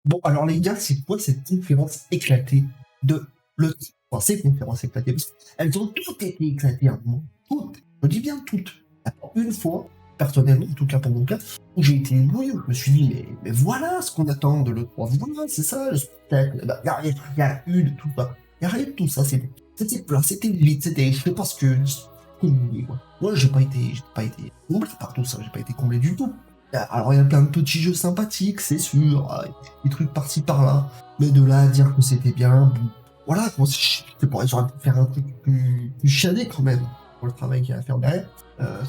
Bon, alors les gars, c'est quoi cette conférence éclatée de le... Enfin, ces conférences éclatées, parce qu'elles ont toutes été éclatées à un moment. Toutes. Je dis bien toutes. Il y a pas une fois, personnellement, en tout cas pour mon cas, où j'ai été ébloui, où je me suis dit, mais voilà ce qu'on attend de l'E3. Voilà, c'est ça, le spectacle. Il n'y a eu de tout ça. Il n'y a rien de tout ça. C'était plat, c'était vite, c'était... Je sais pas ce que... Moi, j'ai pas été comblé par tout ça. J'ai pas été comblé du tout. Alors il y a plein de petits jeux sympathiques, c'est sûr, des trucs par-ci par-là, mais de là à dire que c'était bien, bon, voilà, bon, c'est pour ils auraient pu faire un truc plus chiadé quand même, pour le travail qu'il y a à faire derrière.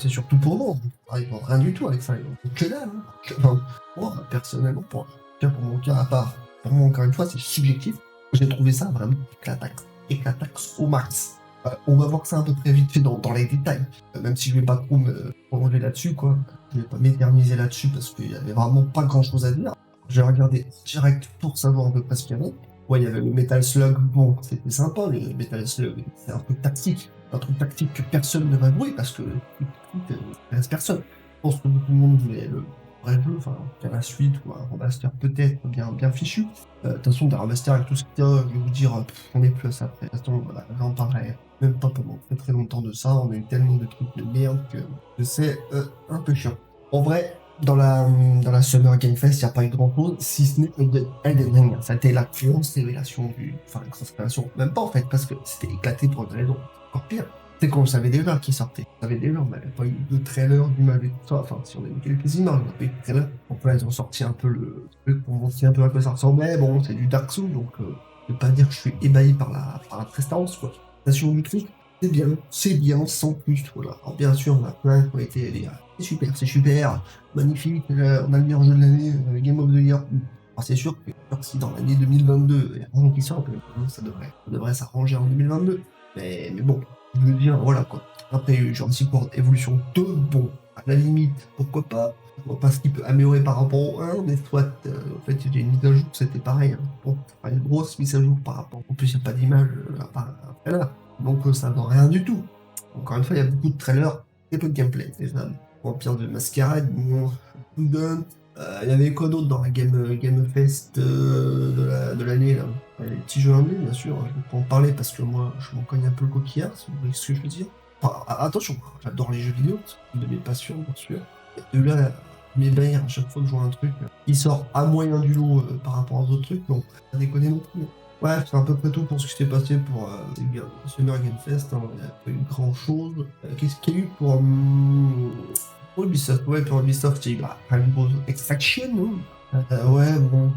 C'est surtout pour moi, ils vont rien du tout avec ça, ils vont que dalle. Hein. Enfin, moi, personnellement, pour mon cas à part, pour moi encore une fois, c'est subjectif, j'ai trouvé ça vraiment éclataxe au max. On va voir ça un peu très vite fait dans les détails, même si je vais pas trop me prolonger là-dessus, quoi. Je vais pas m'éterniser là-dessus parce qu'il y avait vraiment pas grand-chose à dire. J'ai regardé direct pour savoir à peu près ce qu'il y avait. Ouais, il y avait le Metal Slug, bon, c'était sympa, le Metal Slug, c'est un truc tactique que personne ne va jouer parce que ça intéresse personne. Je pense que tout le monde voulait le vrai jeu, enfin, faire la suite ou un remaster peut-être bien fichu. De toute façon, des remasters avec tout ce qu'il y a, je vais vous dire, on est plus à ça après. De toute façon, voilà, j'en parlerai même pas pendant très longtemps de ça, on a eu tellement de trucs de merde que c'est un peu chiant. En vrai, dans la Summer Game Fest, il n'y a pas eu grand chose, si ce n'est Elden Ring. Ça a été la grosse révélation enfin, la grosse révélation, même pas en fait, parce que c'était éclaté pour une raison encore pire. C'est qu'on savait déjà qu'il sortait. On savait déjà, on n'avait pas eu de trailer du mal et tout ça. Enfin, si on a eu quelques images, on n'a pas eu de trailer. Donc là, ils ont sorti un peu le truc pour montrer un peu à quoi ça ressemblait. Bon, c'est du Dark Souls, donc je vais pas dire que je suis ébahi par la prestance, quoi. Du truc, c'est bien, sans plus, voilà. Alors bien sûr, on a plein qui ont été dit, c'est super, magnifique, on a le meilleur jeu de l'année, Game of the Year. Alors c'est sûr que si dans l'année 2022, il y a rien qui sort, ça devrait s'arranger en 2022. Mais bon, je veux dire, voilà quoi. Après, Jurassic World Evolution 2, bon, à la limite, pourquoi pas. Je vois pas ce qu'il peut améliorer par rapport au 1, mais soit, en fait, il y a une mise à jour, c'était pareil. Hein. Bon, pas une grosse mise à jour par rapport. En plus, il n'y a pas d'image à part un trailer. Donc, ça ne donne rien du tout. Encore une fois, il y a beaucoup de trailers et peu de gameplay. Déjà, Vampire de Masquerade, bon, Gun. Il y avait quoi d'autre dans la Game Fest de l'année là. Les petits jeux indés, bien sûr. Je vais pas en parler parce que moi, je m'en cogne un peu le coquillard, si vous voyez ce que je veux dire. Enfin, attention, j'adore les jeux vidéo, c'est une de mes passions, bien sûr. Et de là, m'ébahir à chaque fois que je vois un truc qui sort à moyen du lot par rapport aux autres trucs, donc pas déconner non plus. Ouais, c'est à peu près tout pour ce qui s'est passé pour Summer Game Fest, hein. Il n'y a pas eu grand chose. Qu'est-ce qu'il y a eu pour Ubisoft? Ouais, pour Ubisoft, il y a eu Rainbow Extraction, hein. Ouais, bon,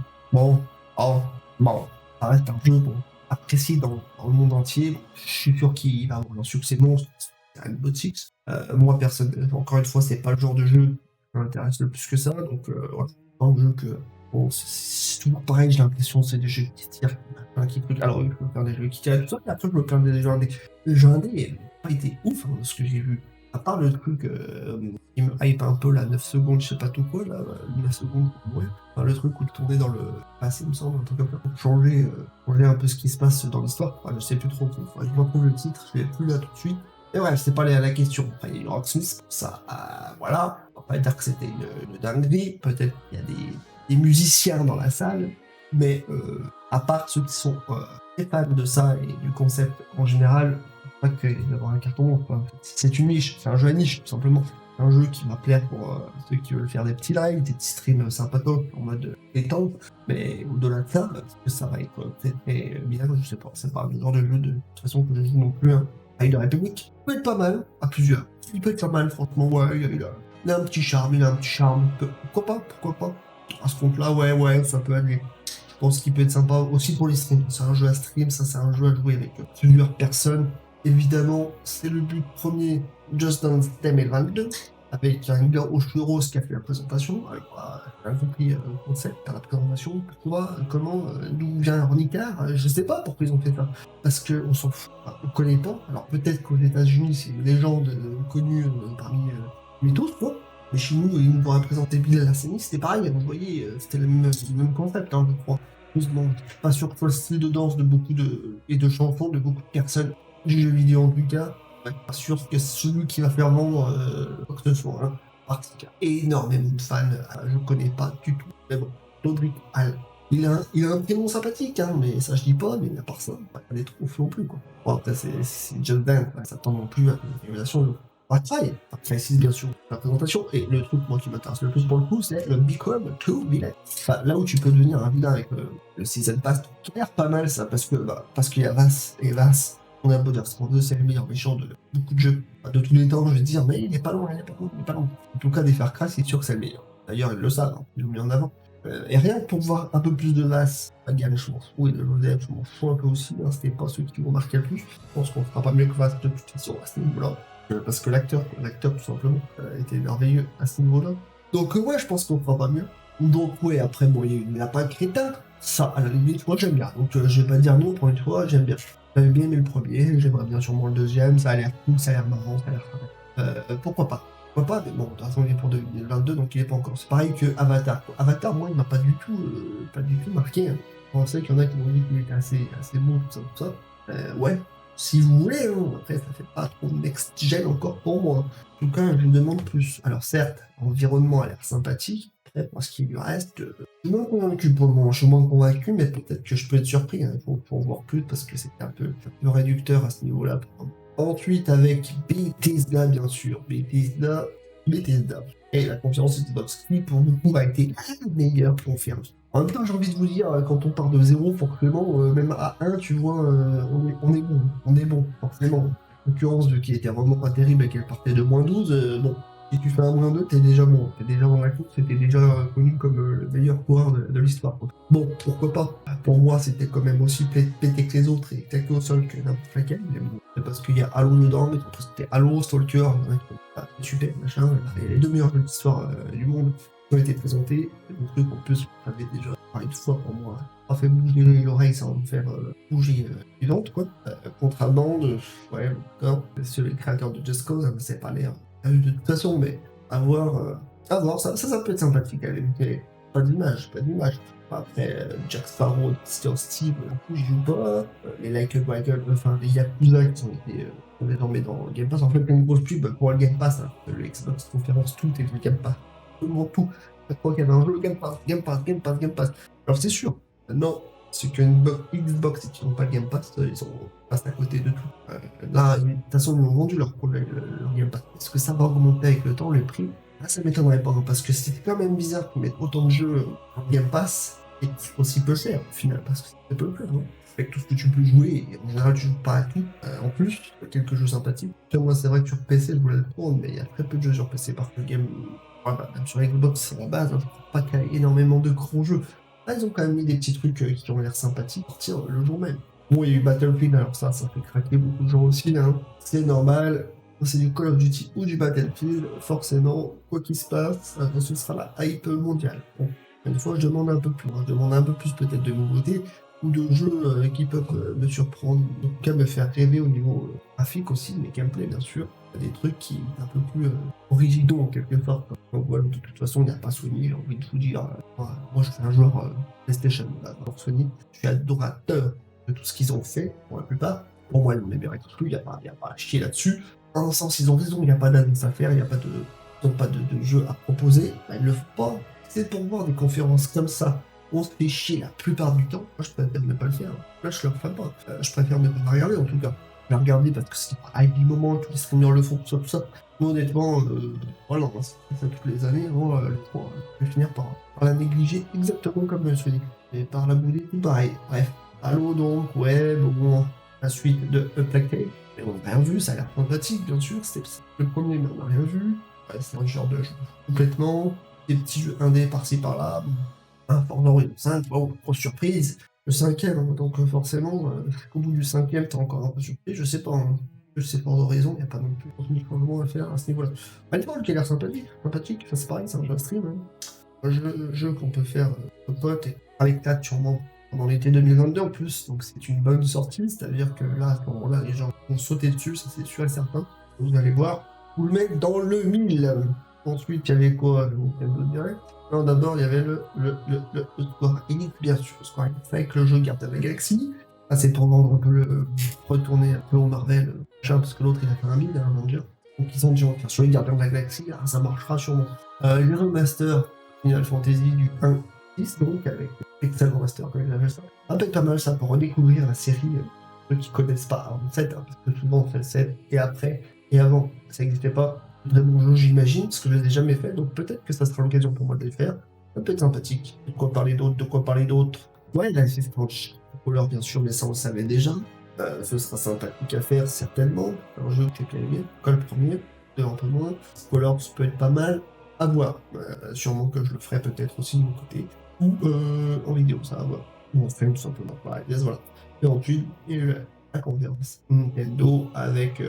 oh, bon, ça reste un jeu apprécié dans le monde entier. Bon, je suis sûr qu'il va avoir un succès monstre. C'est Rainbow Six. Moi, personne, encore une fois, c'est pas le genre de jeu qui m'intéresse le plus que ça, donc voilà, c'est pas un jeu que. Bon, c'est toujours pareil, j'ai l'impression que c'est des jeux qui tirent, qui truc. Alors, je peux faire des jeux qui tirent et tout ça, mais après, je peux faire des jeux indés. Les jeux indés n'ont pas été ouf, hein, ce que j'ai vu. À part le truc qui me hype un peu, là, 9 secondes, je sais pas tout quoi, là, 9 secondes, ouais. Enfin, le truc où il tournait dans le passé, il me semble, un truc comme ça, pour changer un peu ce qui se passe dans l'histoire. Enfin, je sais plus trop, enfin, je retrouve le titre, je l'ai plus là tout de suite. Et ouais, c'est pas la question. Enfin, il y a eu Rocksmith, ça, voilà. On va pas dire que c'était une dinguerie, peut-être qu'il y a des musiciens dans la salle, mais à part ceux qui sont très fans de ça et du concept en général, pas que d'avoir un carton, quoi. C'est une niche, c'est un jeu à niche, tout simplement. C'est un jeu qui va plaire pour ceux qui veulent faire des petits lives, des petits streams sympatoques en mode détente, mais au-delà de ça, est-ce que ça va être très bien, je sais pas, c'est pas le genre de jeu de toute façon que je joue non plus. Hein. Avec de République, il peut être pas mal, à plusieurs. Il peut être pas mal, franchement, ouais, il a un petit charme, pourquoi pas. À ce compte-là, ouais, ça peut aller. Je pense qu'il peut être sympa aussi pour les streams. C'est un jeu à stream, ça c'est un jeu à jouer avec plusieurs personnes. Évidemment, c'est le but premier Just Dance 2022, avec un gars aux cheveux roses qui a fait la présentation. Alors, j'ai bien compris le concept à la présentation. Pourquoi, comment, d'où vient Ronnicard, je sais pas pourquoi ils ont fait ça. Parce qu'on s'en fout, enfin, on connaît pas. Alors peut-être qu'aux États-Unis, c'est une légende connue parmi tous, quoi. Mais chez nous, ils nous auraient présenté Bill Lasseni, c'était pareil, vous voyez, c'était le même concept, hein, je crois. Bon, pas sûr que le style de danse et de chansons de beaucoup de personnes du jeu vidéo en tout cas, pas sûr que c'est celui qui va faire vendre quoi que ce soit. Hein. Parce qu'il y a énormément de fans, je connais pas du tout. Mais bon, Rodrigo Al, il a un prénom sympathique, hein, mais ça je dis pas, mais à part ça, pas des trophées non plus, quoi. Bon, après, c'est Just Dance, ça s'attend non plus à une réalisation de Far Cry 6, bien sûr, la présentation, et le truc, moi, qui m'intéresse le plus pour le coup, c'est le Become Two Villain. Enfin, là où tu peux devenir un vilain avec le Season Pass, qui a l'air pas mal, ça, parce qu'il y a Vass, et Vass, on a beau dire, c'est le meilleur méchant de beaucoup de jeux, enfin, de tous les temps, je vais dire, mais il est pas loin, il est pas loin, il est pas loin. En tout cas, des Far Cry, c'est sûr que c'est le meilleur. D'ailleurs, ils le savent, hein, ils l'ont mis en avant. Et rien que pour voir un peu plus de masse, la gamme, je m'en fous, et de Joseph, je m'en fous un peu aussi, hein, c'était pas ceux qui m'ont marqué le plus. Je pense qu'on fera pas mieux que Vass de toute façon à ce niveau-là. Parce que l'acteur tout simplement, était merveilleux à ce niveau-là. Donc ouais, je pense qu'on fera pas mieux. Donc ouais, après, bon, il n'a pas de crétin. Ça, à la limite, moi j'aime bien. Donc je vais pas dire non pour une fois, j'aime bien. J'avais bien aimé le premier, j'aimerais bien sûrement le deuxième, ça a l'air cool, ça a l'air marrant, ça a l'air pourquoi pas. Pourquoi pas, mais bon, de toute façon, il est pour 2022, donc il est pas encore. C'est pareil que Avatar, quoi. Avatar, moi, il m'a pas du tout marqué, hein. On sait qu'il y en a qui m'ont dit qu'il était assez bon, tout ça. Ouais, si vous voulez, hein. Après, ça fait pas trop next-gen encore pour moi. En tout cas, je me demande plus. Alors certes, l'environnement a l'air sympathique. Après, pour ce qui lui reste, je suis moins convaincu pour le moment. Je suis moins convaincu, mais peut-être que je peux être surpris, hein. Faut en voir plus, parce que c'était un peu réducteur à ce niveau-là. Ensuite, avec Bethesda, bien sûr. Bethesda. Et la conférence Xbox qui, pour nous, a été la meilleure conférence. En même temps, j'ai envie de vous dire, quand on part de 0, forcément, même à 1, tu vois, on est bon, forcément. La concurrence, qui était vraiment pas terrible et qu'elle partait de -12, bon, si tu fais un -2, t'es déjà bon, t'es déjà dans la course et t'es déjà connu comme le meilleur coureur de l'histoire. Bon, pourquoi pas. Pour moi, c'était quand même aussi pété que les autres et claqué au sol que n'importe laquelle. Mais bon, c'est parce qu'il y a Halo dedans, mais c'était Halo, Stalker, c'est super, machin. Et les deux meilleurs jeux d'histoire du monde ont été présentés. Donc, truc en plus, on avait déjà parlé une fois pour moi. Pas fait bouger l'oreille sans me faire bouger les ventes, quoi. Contrabande, ouais, d'accord. C'est le créateur de Just Cause, hein, c'est pas l'air de toute façon, mais à voir, ça peut être sympathique, allez, mais pas d'image. Après, Jack Sparrow, Sister Steve, j'y joue pas. Les Like a Dragon, enfin, les Yakuza qui sont désormais dans le Game Pass. En fait, une grosse pub pour le Game Pass, hein. Le Xbox conférence, tout est le Game Pass. Absolument tout. Chaque fois qu'il y avait un jeu, Game Pass. Alors c'est sûr, maintenant, ceux qui ont une Xbox et qui n'ont pas le Game Pass, ils passent à côté de tout. Là, de toute façon, ils ont vendu leur Game Pass. Est-ce que ça va augmenter avec le temps, le prix? Là, ça m'étonnerait pas, hein, parce que c'est quand même bizarre qu'ils mettent autant de jeux en Game Pass et aussi peu cher au final, parce que c'est peu cher, hein. Avec tout ce que tu peux jouer, et en général tu joues pas à tout. En plus, quelques jeux sympathiques. Après, moi, c'est vrai que sur PC, je voulais le prendre, mais il y a très peu de jeux sur PC, parce que le game, voilà, même sur Xbox, c'est la base, hein, je trouve pas qu'il y a énormément de gros jeux. Là, ils ont quand même mis des petits trucs qui ont l'air sympathiques, sortir le jour même. Bon, il y a eu Battlefield, alors ça fait craquer beaucoup de gens aussi, hein. C'est normal. C'est du Call of Duty ou du Battlefield, forcément, quoi qu'il se passe, ce sera la hype mondiale. Bon, une fois, je demande un peu plus, hein. Je demande un peu plus peut-être de nouveautés ou de jeux qui peuvent me surprendre, en tout cas me faire rêver au niveau graphique aussi, mais gameplay bien sûr. Des trucs qui sont un peu plus originaux en quelque sorte. Donc voilà, de toute façon, il n'y a pas Sony, j'ai envie de vous dire. Moi, je suis un joueur PlayStation, pour Sony. Je suis adorateur de tout ce qu'ils ont fait, pour la plupart. Pour moi, ils ont bien tout, il n'y a pas à chier là-dessus. En un sens, ils ont raison, il n'y a pas d'annonce à faire, ils n'ont pas de jeu à proposer. Ils ne le font pas. C'est pour voir des conférences comme ça. On se fait chier la plupart du temps. Moi, je préfère ne pas le faire. Là, je le refais pas. Je préfère ne pas regarder, en tout cas. Je vais regarder parce que c'est pas du moment, tous les streamers le font, tout ça. Mais honnêtement, voilà, c'est ça toutes les années. Bon, je vais finir par la négliger exactement comme je dis. Et par la bouler, tout pareil. Bref. Halo, donc, ouais, bon, la suite de A Plague Tale. Mais on n'a rien vu, ça a l'air sympathique, bien sûr. C'était le premier, mais on n'a rien vu. Ouais, c'est un genre de jeu complètement. Des petits jeux indés par-ci par-là. Un Forza Horizon 5, oh, grosse surprise. Le cinquième, hein, donc forcément, au bout du cinquième, t'es encore un peu surpris. Je sais pas, hein. Je sais pas de raison, il n'y a pas non plus de changement à faire à ce niveau-là. Manifold qui a l'air sympathique, enfin, c'est pareil, c'est un jeu stream. Hein. Un jeu qu'on peut faire pote et avec 4 sûrement pendant l'été 2022 en plus, donc c'est une bonne sortie, c'est-à-dire que là, à ce moment-là, les gens vont sauter dessus, ça c'est sûr et certain. Vous allez voir, vous le mettre dans le 1000. Ensuite, il y avait quoi, le Nintendo Direct? Non, d'abord, il y avait le Square Enix, bien sûr, Square Enix avec le jeu Gardien de la Galaxie. Ah, c'est pour vendre un peu retourner un peu au Marvel, parce que l'autre il a fait un mille, hein, on va dire. Donc ils ont dit on va faire sur les Gardiens de la Galaxie, ça marchera sûrement. Les remasters Final Fantasy du 1 6, donc avec Pixel Remaster, comme ils appellent ça. Ça peut être pas mal ça pour redécouvrir la série, ceux qui connaissent pas en 7, hein, parce que souvent on fait le 7 et après et avant, ça n'existait pas. Très bon jeu, j'imagine, parce que je l'ai jamais fait, donc peut-être que ça sera l'occasion pour moi de les faire. Ça peut être sympathique. De quoi parler d'autre. Ouais, là, c'est Strange. Color, bien sûr, mais ça, on le savait déjà. Ce sera sympathique à faire, certainement. Un jeu que j'ai bien aimé. Comme le premier, deux un peu moins. Color, ça peut être pas mal. À voir. Sûrement que je le ferai peut-être aussi de mon côté. Ou en vidéo, ça va voir. Ou en film, tout simplement. Pareil, yes, voilà. Et ensuite, il y a eu la conférence Nintendo avec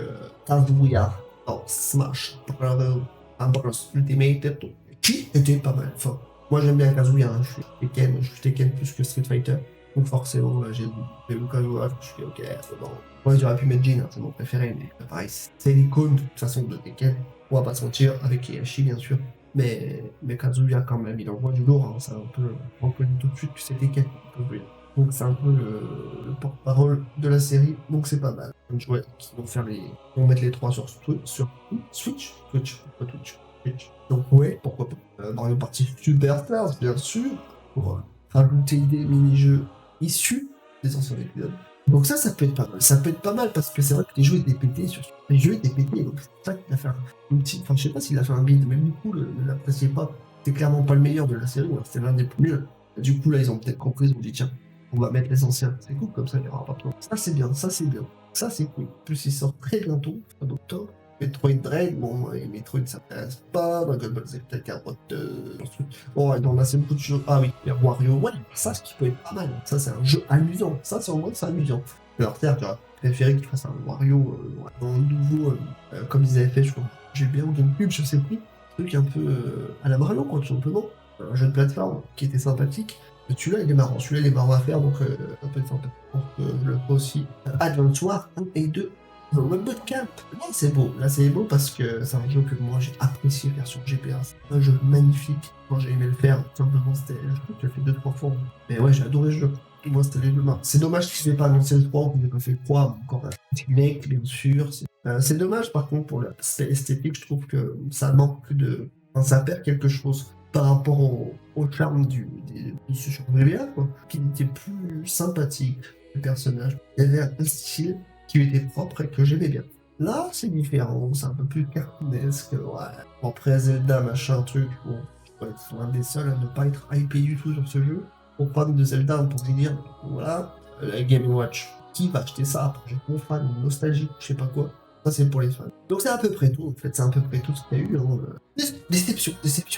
Kazuya dans Smash Bros. Ultimate, qui était pas mal. Enfin, moi j'aime bien Kazuya, hein. Je suis Tekken plus que Street Fighter. Donc forcément, j'ai vu Kazuya, je me suis dit ok, c'est bon. Moi j'aurais pu mettre Jin, hein, c'est mon préféré, mais pareil, c'est l'icône de toute façon de Tekken. On va pas se mentir, avec Ieyashi bien sûr. Mais Kazuya quand même, il envoie du lourd, hein, ça on peut dire tout de suite que c'est Tekken. Donc c'est un peu le porte-parole de la série, donc c'est pas mal. Donc ouais, ils vont mettre les trois sur Switch. Pourquoi Twitch. Donc ouais, pourquoi pas. Mario Party Superstars, bien sûr, pour rajouter des mini-jeux issus des anciens épisodes. Donc ça peut être pas mal. Ça peut être pas mal parce que c'est vrai que les jeux étaient pétés les jeux étaient pétés, donc c'est ça qu'il a fait un petit. Enfin, je sais pas s'il a fait un build, mais du coup, ne l'appréciez pas. C'est clairement pas le meilleur de la série, hein. C'est l'un des plus mieux. Du coup, là, ils ont peut-être compris, ils ont dit tiens, on va mettre les anciens. C'est cool, comme ça, il n'y aura pas trop. Ça, c'est bien, ça, c'est bien. Ça, c'est cool. En plus, il sort très bientôt, en octobre. Metroid Dread, bon, et Metroid, ça m'intéresse pas. Dragon Ball Z, Kakarot, bon, ouais, on a assez beaucoup de choses. Ah oui, il y a Wario, ouais, ça, ce qui peut être pas mal. Ça, c'est un jeu amusant. Ça, c'est en mode, c'est amusant. Alors, certes, j'aurais préféré qu'ils fassent un Wario, un nouveau, comme ils avaient fait, je crois. J'ai bien au GameCube, je sais plus. Un truc un peu à la Mario, quoi, tout simplement. Un jeu de plateforme qui était sympathique. Celui-là, il est marrant. Celui-là, il est marrant à faire, donc ça peut être sympathique. Donc, je le ferai aussi. Advance Wars 1 et 2. Dans le bootcamp. Là, c'est beau. Là, c'est beau parce que c'est un jeu que moi, j'ai apprécié faire sur GPA. C'est un jeu magnifique. Moi, j'ai aimé le faire. Tout simplement, c'était. Je crois que j'ai fait 2-3 fois. Mais ouais, j'ai adoré le jeu. Moi, c'était les deux mains. C'est dommage qu'ils n'aient pas annoncé le 3, qu'ils n'aient pas fait le 3. Encore un petit mec, bien sûr. C'est dommage, par contre, pour l'aspect esthétique, je trouve que ça manque de. Enfin, ça perd quelque chose par rapport au charme du sur GBA, quoi. Qui était plus sympathique, le personnage. Il y avait un style qui lui était propre et que j'aimais bien. Là, c'est différent, c'est un peu plus cartoonesque, ouais. Bon, après Zelda, machin, truc, bon, je dois être l'un des seuls à ne pas être hypé du tout sur ce jeu. Pour fan de Zelda, pour dire, voilà, la Game Watch, qui va acheter ça? Projet pour fan, nostalgique, je sais pas quoi. Ça, c'est pour les fans. Donc c'est à peu près tout, en fait, c'est à peu près tout ce qu'il y a eu. Hein. Déception,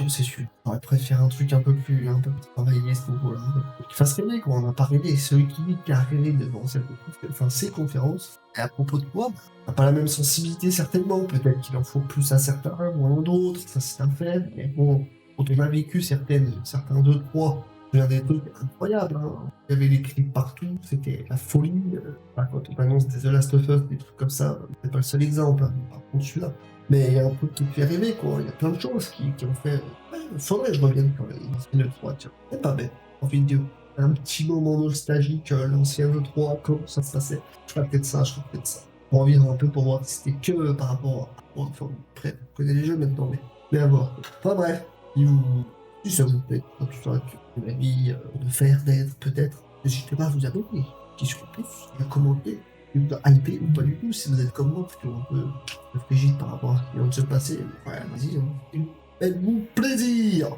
c'est sûr. J'aurais préféré un truc un peu plus travaillé ce niveau-là. Qui fasse rêver, quoi. On n'a pas rêvé. Celui qui a rêvé devant ces conférences, et à propos de quoi, on n'a pas la même sensibilité, certainement. Peut-être qu'il en faut plus à certains, moins à d'autres, ça c'est un fait. Mais bon, quand on a vécu certains 2-3, il y a des trucs incroyables. Hein. Il y avait des clips partout, c'était la folie. Quand on annonce des The Last of Us, des trucs comme ça, c'est pas le seul exemple, hein, par contre celui-là. Mais il y a un truc qui me fait rêver, quoi. Il y a plein de choses qui ont fait. Faudrait que je revienne quand l'ancien E3, tiens. C'est pas bête, en vidéo. Un petit moment nostalgique, l'ancien E3, comment ça se passait. Je ferais peut-être ça. Pour revivre un peu pour voir si c'était que par rapport à. Enfin, après, on connaît les jeux maintenant, mais à voir. Enfin bref, si ça vous plaît, tout ça, que la vie de faire, d'être, peut-être, n'hésitez pas à vous abonner, qui sur plus, à commenter, si vous êtes hypé ou pas du tout, si vous êtes comme moi, parce qu'on peut réfléchir par rapport à ce qui vient de se passer, ouais, vas-y, faites-vous plaisir!